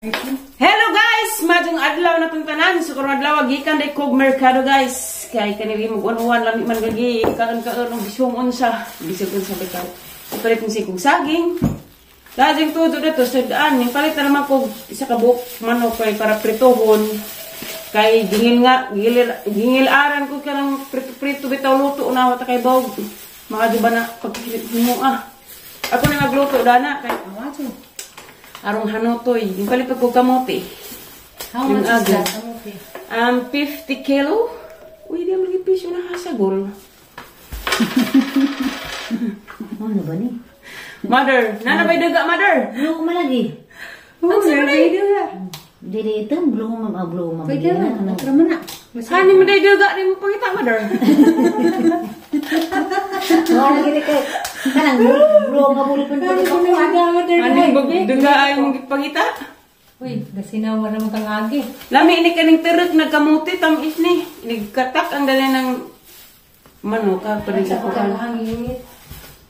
Hello guys! Madong adlaw na itong tanan. Siguro adlaw, gikan day kog merkado guys. Kaya kanili mag-uwan-uwan, lami man gagi. Kaan-kaan ng bisyong unsa. Bisog unsa bitaw. Ipalit ng sikong saging. Lajing todo na to sa daan. Yung palit na naman kog isa ka buok manok kay para pritohon. Kay gingil-aran ko ka ng prito-prito bitaw luto na wata kay bawg. Mga diba na pagkilit mo Ako na nagluto dana. Kay arong hanotoy. Yung palipag ko kamote. How much is that kamote? 50 kilo. Uy, di mo lagi piso na hasagol. Ano ba ni? Mother, nanabay daga, mother. Belum ko malagi. Ang sanay daga. Dili ito, belum belum. Pwede na, natraman na. Hani mo day daga, di mo pangita, mother. Wala gini kay kanang belum kabuli pun Hani daga ay mong pangita. Uy, gasinawa naman kang agi. Lami ini kaning terek nagkamuti tamis ni. Nagkatak ang dali ng manok ka pa rin sa kukan.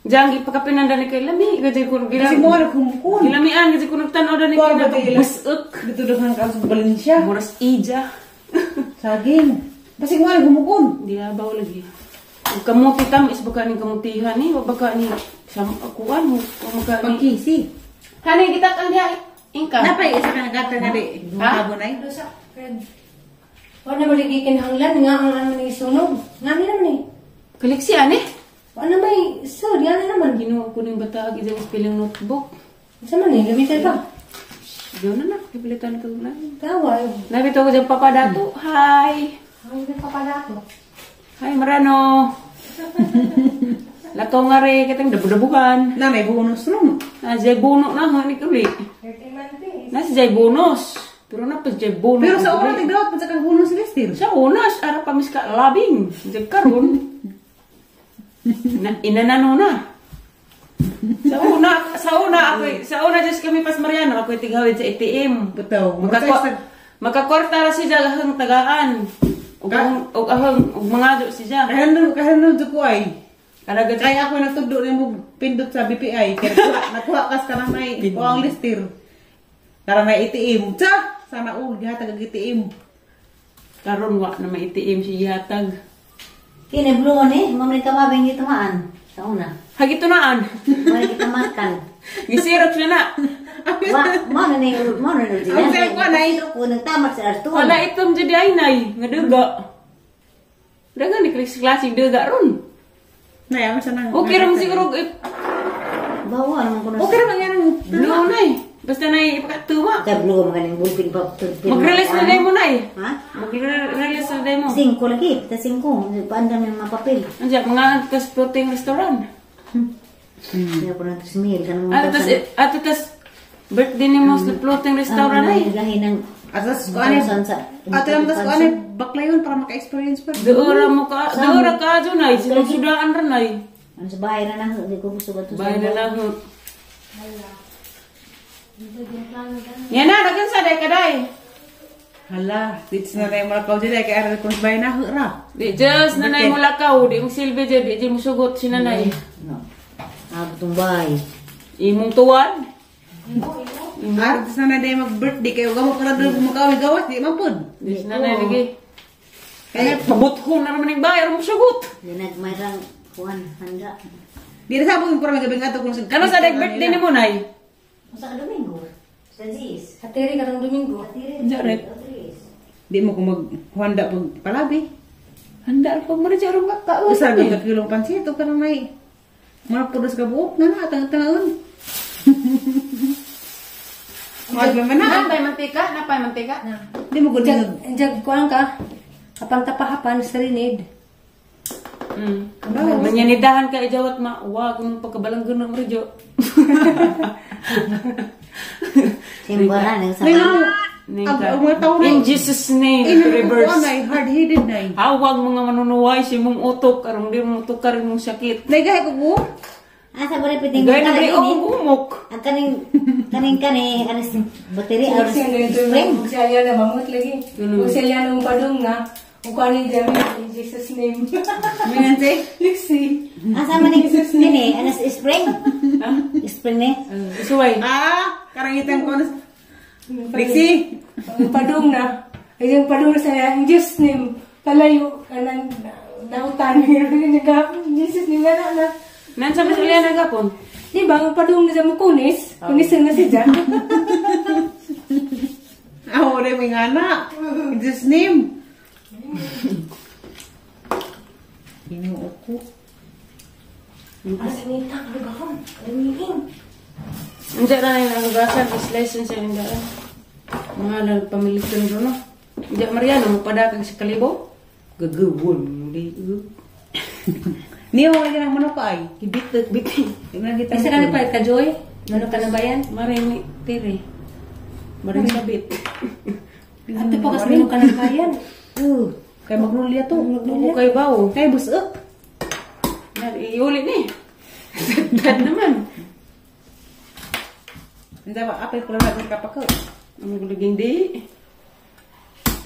Diyan gipakapin ang dali kay lami. Gadi ko gila. Kasi mo na kumukun. Gilamian gadi ko nagtanaw dali kay nabasuk. Dito dahan ka sa Valencia. Muras ija. Saging. Kasi mo na kumukun. Di abaw lagi. Ang kamuti tamis baka ni kamutihan ni. Baka ni kuan mo. Baka ni. Pagkisi. Hani gitak ang diya. Ingka. Napay isa ka nagata nga di. Ha? Habo na eh. Dosa, Fred. Wala naman nagikin hanglan, nga ang naman isunog. Nga naman eh. Kaliksi ani. Wala may sud, nga naman. Ginuha ko ng bata ag isang spelling notebook. Sa man eh, gamitan pa. Diyo na kipilitan ko na. Tawag. Nabito ko dyan papadato. Hi! Ang nagpapala ko. Hi Marano! Lato nga rin kitang dabu-dabuhan. Na may bonus rum. Jay Bono na hanik ulit. 13 months Nasa Jay Bonus. Pero na pa Jay Bono. Pero sa una tigdawat pa sa kang bonus listir. Sa unas, ara pamis ka labing. Jay karon. Inanano na. Sa una just kami pas Mariano, ako'y tigawid sa ATM. Betul. Makakorta ra si Jaga hang tagaan. Ug mga do si Jaga. Kahano ko ay. Karaga Kaya ako nagtugdo rin mo pindot sa BPI. Kaya nakuha kas ka na may kuwang listir. Para may ATM. Sana gihatag ang ATM. karon wa na may ATM si Yatag. Kini belum ni, mamni tamabing kita maan. Sa una. Hagito naan. Mari kita makan. Gisirap na na. Mana ni Ang sayo ko na ko nagtamat sa Arturo. Wala itom jadi ay nay nga duga. Daga ni klasik duga ron. Naya, masa nang... Okay ra mo siguro Bawa naman ko na. Okay naman yan. blue nay. Basta nay ipakatuma. Kaya belum magaling bulpin pa. Mag-release na day mo nay. Ha? Mag-release na day mo. 5 lagi, kita 5. Pandam yung mga papel. Andiyan mga kas floating restaurant. Kaya po natin smil. Ato tas birthday ni mo sa floating restaurant ay. Gahin ng Atas ko ane. Atas ko ane. Bakla yun para maka-experience pa. Doora ka dyan ay. Sinusudaan rin ay. Ano sa bahay na lang, hindi ko gusto ba ito Bahay na lang. Yan na, naging sa day kaday. Hala, dito na na yung malakaw dyan. Kaya aral ko sa bahay na hura. Di just nanay mo lakaw. Di mo silbi dyan. Di mo sugot si nanay. itong bahay. Imong tuwan. Artis na na day mag-birthday kayo. Gamot ka na doon makawi-gawas. Di mapod. Di si nanay lagi. Kaya pabuthon na naman yung bayar mo sugot. Di nagmayrang kuhan, handa. Di na sabong ko na gabing ato kung sa... Kano sa day birthday ni mo nay? Masa ka Domingo? Sa Zis? Hatiri ka ng Domingo. Jaret. Di mo kung maghanda pag palabi. Handa pa mo na dyan rin ka. Usa ka kilong pansit. O ka na may... Mga pudas ka buok na na. Tanga-tangaon. Mga naman na. Napay mantika? Napay mantika? Di mo gud Jag kuan ka. Kapang tapahapan sa rinid. Manyanidahan ka ijawat ma. Wag mong pagkabalanggan ng radyo. Simbaran yung May sama. mga tao na. In Jesus' name, reverse. Ay, hard-headed na eh. Hawag mga manunuway si mong utok. Karong di mong utok karin mong sakit. Naigahay ko po. Asa ba rin piting Gaya na rin umok. Ang kaning bateri aros Spring. spring. Siya na mamut lagi. Siya na padung na. Kung kanin dami in Jesus name. Mingan si? Lixi. Asa man ni anas spring. Spring ni. Isuway. Karangitan ko na. Diksi. Ang padung na. Ay yung padung na sa ang Diyos name. Palayo ka ng nautan. Jesus name na. Nansa mas ulian na gapon. Di ba, ang padung na sa mo kunis? Kunisin na siya. Ako rin may anak. In Jesus name. Inuo ko. Asanita, ano ba ko? Alamigin. Hindi na yung nagagasan, is license yung hindi. Mga nagpamilitan doon, no? Hindi, Mariano, mapadakag sa kalibo? Gagawon, hindi. Niyo, wala ng manok ay. Ibit. Tingnan kita. Isa ka na pa, Kajoy? Ano ka na ba yan? Maring tiri. Maring sabit. Ate pa kasi ano ka na ba yan? Kaya magnulya to. Buko kay bao. Kaya busok. Iulit ni. Dad naman. Hindi ba, apay ko lang natin kapag ko. Ang gulaging di.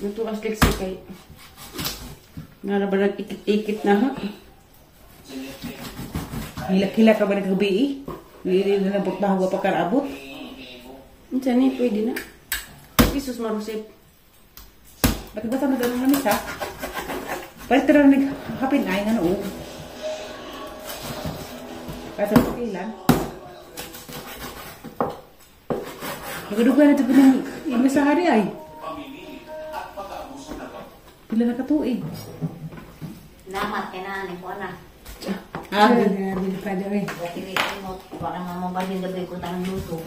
Natukas leksi kay. Nga ba nag-ikit-ikit na ha? Hila-hila ka ba naggabi eh? Hindi na nabot na huwa pa karabot. Diyan ni, pwede na. Isus marusip. Bakit ba sa madalong namis ha? Pwede tira naghapin ay nga noo. Kaya sa pakilan. Nagaduga na ito po ng iba sa hari ay. Pila na katuig. Namat ka na, ni ko na. Ah, Grabe pa daw eh. Gatili mo, parang mamabal yung gabi ko tanong luto.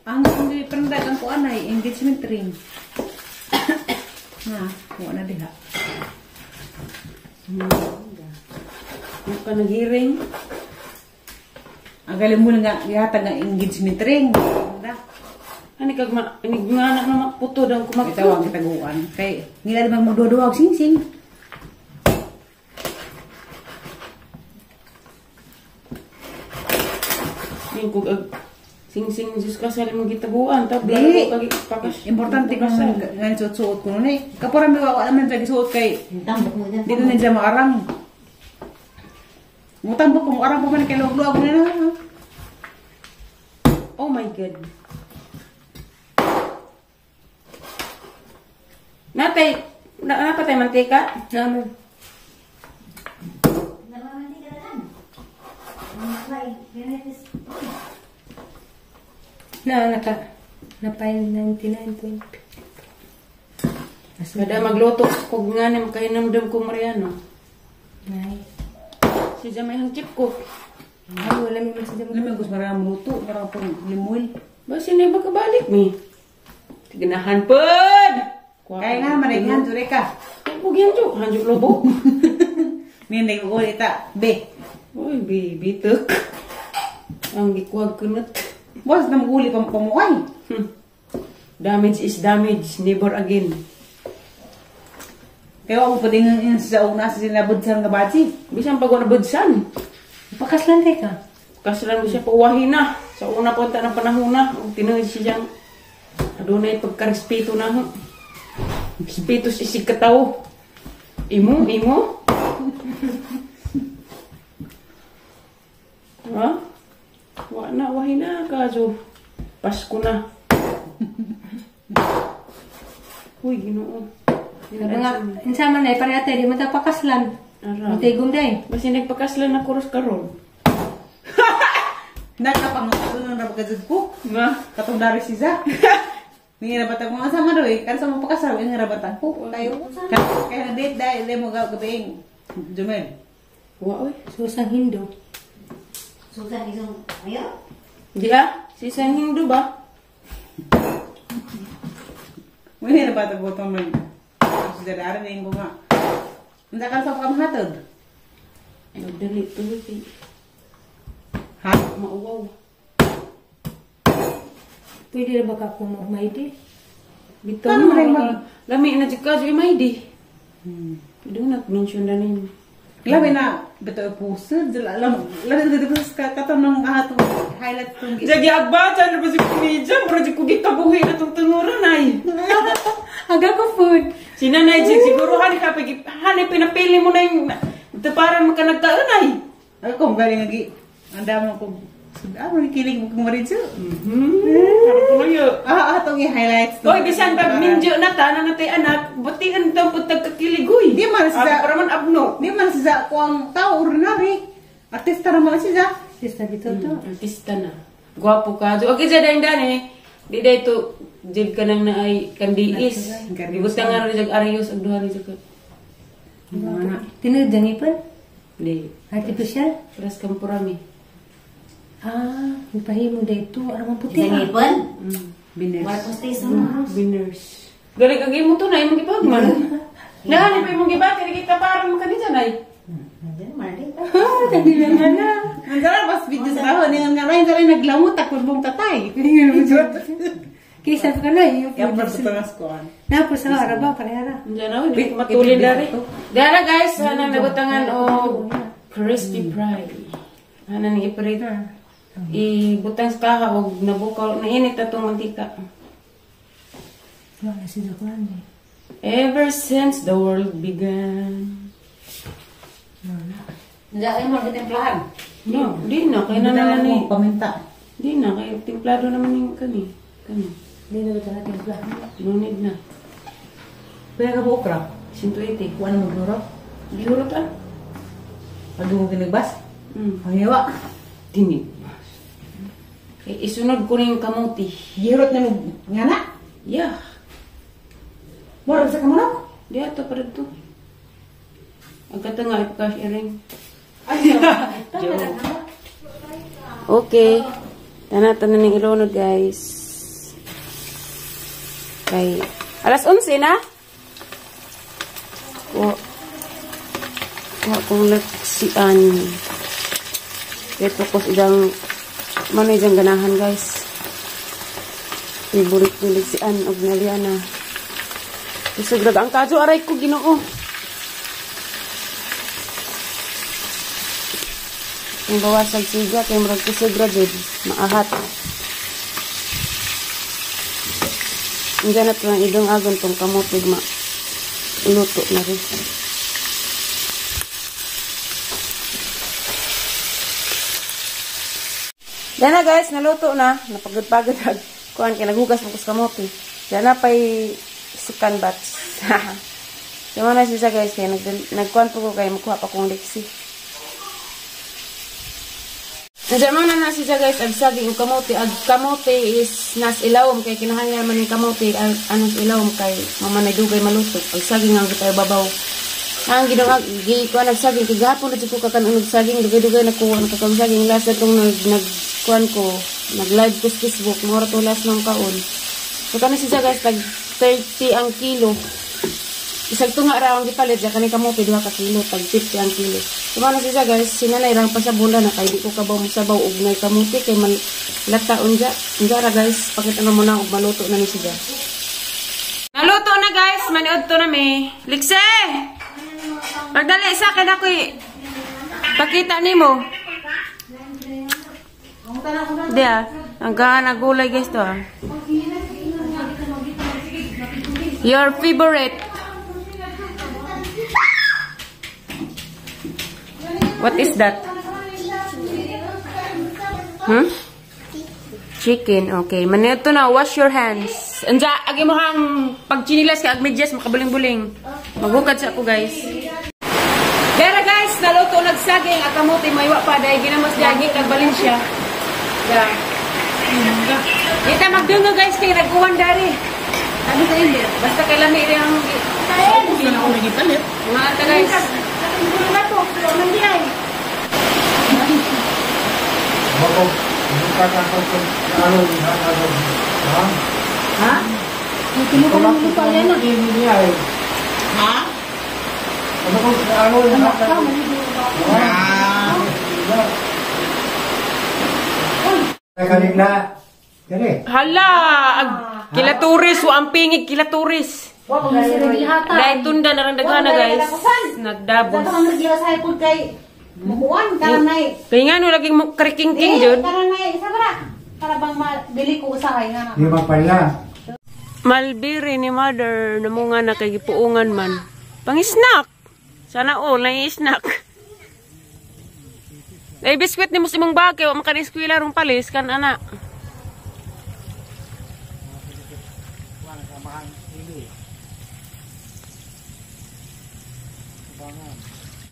ang hindi pandagan ko anay, engagement ring. Ha, huwag na diha. Yung ka nag-hearing. Ang galing mo na nga, yata nga engagement ring. Ano kag inigmana na maputo daw Ito kumakto. ang kitaguan. Kay, nila naman magduduwag sing-sing. Yung kog sing-sing Diyos kasal mo gitaguan. Di. Importante kung nga suot-suot ko nun eh. Kapura may wawa naman lagi suot kay Tambok mo dyan. dito na sila maarang. Mutambok kung arang pa man kay luwag-luwag mo na na. Oh my God. Natay, napatay mantika? Naman. Namamandi ka na lang. Mamabay, ganit. Napay 99.50. Kada magluto kog nga na makahinamdam ko Mariano. Nice. Si Jamay hang chip ko. Ay, wala may masadya mo. Alam mo, gusto marang luto, marang pong limuil. Basi na ba kabalik mi? Tiganahan pod! Kaya nga, maringan, sure ka. Huwag yan jo, hanjuk lobo. Ninday ko ulit be. Uy, bibitok. Ang gikwag kunot. Boss, namuguli pang pamuay. Damage is damage, never again. Kaya ako pwede nga sa una sa sinabudsan nga baji. Bisan pag wala budsan. Pakaslan ka. Kasalan mo siya pauwahin na. Sa una punta ng panahon na. Tinuod siya diyang adunay pagkarespeto na ho. Respeto si kataw. Imo. Ha? Wahin na kaso. Pasko na. Uy, Ginoo. Sabi nga, insama na, parehate, di mo tayo pakaslan. Aram. Matigom day. Basi nagpakaslan na kuros karon. Nagkapangunan na bagay ko. Nga. Katong dari siya. Nangirabatan ko nga sama daw eh. Kan sa mga pakasaw, nangirabatan ko. Kaya na-date dahil hindi mo gawin. Jumel. Wa oy. Susang Hindo. Susan isang, ayaw? Di si Sang Hindu ba? May nangirabatan ko itong may siya ko nga. Hindi ka sa pagkamahatod. Nagdali tuloy kay Ha? mauwaw. Pwede na ba ka kung mahidi? Bitaw Ano na rin lami na jika jo may di. Pwede na mention na nin. Labi na, beto puso. Labi na dito sa katanong ahatong highlight itong Jagi agbaca na ba si Kumidja? Pero di ko gikabuhi na itong tunuran ay. Aga ko food. Sinanay Jig, siguro hanay pinapili mo na yung taparan mo ka nagkaan ay. Ay, kung galing lagi, ang dami ko Sudah, kilig mo kumarin siya. Harap ko yun. Itong i-highlights. Oy, bisan pag minjo na ta, na natay anak, buti ang tampot nagkakiligoy. Di man siya. Para man abno. Di man siya kung tao, ordinary. Artista naman siya. Sista dito to. Artista na. Gwapo ka. So, okay siya dahil dani. Di dahil to, jib ka nang na ay kandiis. Ibutang nga rin siya arayos, ang duha rin siya. Tinod dyan ipon? Di. Artificial? Paras kampurami. Ipahimo dito. Ano man puti. Isang ipon? Bines. Marcos Station. Winners. Gali kag imo to na imong gipagman. Nahani pa imong gibat kini kita para mo kanisa nay. Nandiyan, Marty. Hindi lang na. Ang sarap, mas video sa rahon. Yung ngayon naglamot, takbong tatay. Hindi nga naman dyan. Kisa ka na yung Kaya pa sa naskuhan. Napo sa arabaw, parehara. Diyan na, hindi matulin dari. Dara guys, hanang nagutangan o crispy fry. Hanang i-prepare. Ibutang sa kaha, huwag nabukaw. Nainit na itong mantika. Wala sila ko lang eh. Ever since the world began. Nandiyan mo ang templahan. No, di na. Kaya na ni. Paminta. Di na. Kaya templado naman yung kani. Hindi na ba natin yung plan? No need na. Kaya ka po okra. 180. Kuha mo gnurot. Gihurot ah. Pag mo kinigbas. Hmm. Ang hiwa. Tinig. Isunod ko na yung kamuti. Gihurot na mo. Nga na. Yeah. Mura sa kamunok. Di ato pa rin to. Ang kata nga ipakash earring. Okay. Tanatan na ng ilunod guys. Okay. Alas 11 na? Kung naksian. Ito ko idang manay diyang ganahan guys. Favorite ko naksian og naliana. Isugrag ang kadyo aray ko Ginoo. Yung bawasag siga kay murag kusugra jud maahat. Diyan na lang idong agon tong kamotig luto na rin. Diyan na guys, naluto na. Napagod-pagod. Kuhan kaya naghugas mo kus kamote. Diyan na pa'y second batch. Diyan na siya guys. Kaya nagkuhan po ko kayo magkuha pa kong liksi. Diyan na siya guys. Ag saging yung kamote. Ag kamote is nas ilawom. Kaya kinahangyan man yung kamote. Anos ilawom kay mamanay dugay maluto. Ag saging ang kita babaw. Ang ginawag, kuha nagsaging. Kagahapon na ko kakanunog saging. Dugay-dugay na kuha. Nakakasaging last na itong kuan ko, nag-live ko sa Facebook, mura to last ng kaon. So, kami siya guys, tag 30 ang kilo. Isag to nga raw ang gipalit, ya kani kamote, 2 ka kilo, tag 50 ang kilo. So, ano siya guys, sinanay rang pa sa bula na, kay di ko kabaw sabaw og nay kamote, kay man lataon dya. Hindi ra guys, pakita na muna og maluto na ni siya. Naluto na guys, maniod to na me. Likse! Pagdali sa akin ako pakita ni mo. Dia, ang gana gulay guys to ah. Your favorite. What is that? Chicken. Okay, manito na. Wash your hands. Anja, agi mo hang pagchinilas ka agmedyas makabuling-buling. Maghukad sa ako guys. Dera guys, naluto nagsaging at kamote maywa pa dahil ginamos dagi kag Valencia. Yeah. Kita magdungo guys kay nagkuhan dari. Ano sa inyo? Basta kay lami rin ang Sana ako nagipalit. mga ata guys. Ha? Ha? Kanina. Kani. Hala, kilaturis o ang pingig kilaturis. Dahil tunda na rin daghana guys. Nagdabos. Ang nagya sa ipod kay mukuan karanay. Kaya nga no laging kriking-king jud. Karanay sabra. Para bang dili ko usahay nga. Di mapala. Malbiri ni mother namunga na kay gipuungan man. Pang snack. Sana all na snack. Dahil biskwit ni mo si mong bake, o makan eskwela rong palis kan anak.